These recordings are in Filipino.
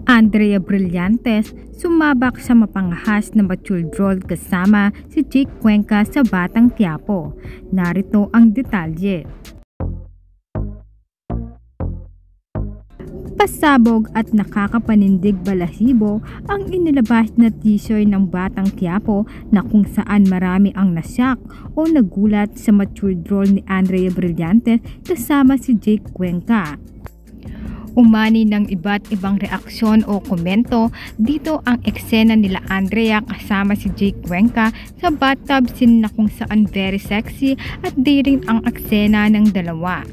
Andrea Brillantes sumabak sa mapangahas na matured role kasama si Jake Cuenca sa Batang Quiapo. Narito ang detalye. Pasabog at nakakapanindig balahibo ang inilabas na teaser ng Batang Quiapo na kung saan marami ang nasyak o nagulat sa matured role ni Andrea Brillantes kasama si Jake Cuenca. Umani ng iba't ibang reaksyon o komento dito ang eksena nila Andrea kasama si Jake Cuenca sa bathtub scene na kung saan very sexy at daring ang eksena ng dalawa.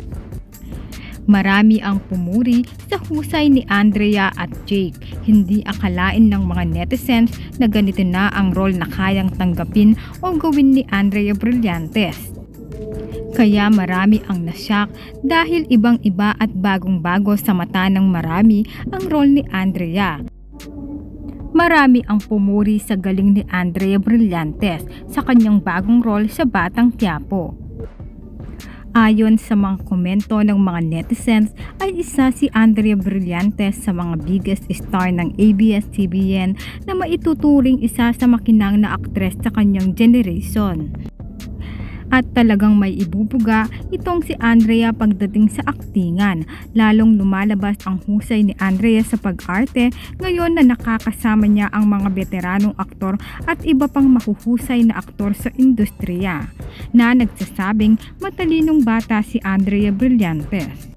Marami ang pumuri sa husay ni Andrea at Jake. Hindi akalain ng mga netizens na ganito na ang role na kayang tanggapin o gawin ni Andrea Brillantes. Kaya marami ang nasyak dahil ibang-iba at bagong-bago sa mata ng marami ang role ni Andrea. Marami ang pumuri sa galing ni Andrea Brillantes sa kanyang bagong role sa Batang Quiapo. Ayon sa mga komento ng mga netizens ay isa si Andrea Brillantes sa mga biggest star ng ABS-CBN na maituturing isa sa makinang na aktres sa kanyang generation. At talagang may ibubuga itong si Andrea pagdating sa aktingan. Lalong lumalabas ang husay ni Andrea sa pag-arte ngayon na nakakasama niya ang mga veteranong aktor at iba pang mahuhusay na aktor sa industriya na nagsasabing matalinong bata si Andrea Brillantes.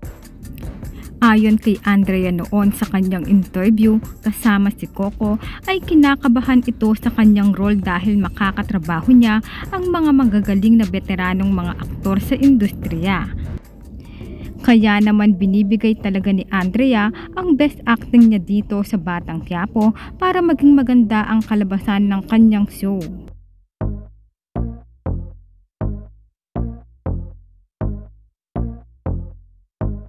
Ayon kay Andrea noon sa kanyang interview kasama si Coco ay kinakabahan ito sa kanyang role dahil makakatrabaho niya ang mga magagaling na veteranong mga aktor sa industriya. Kaya naman binibigay talaga ni Andrea ang best acting niya dito sa Batang Quiapo para maging maganda ang kalabasan ng kanyang show.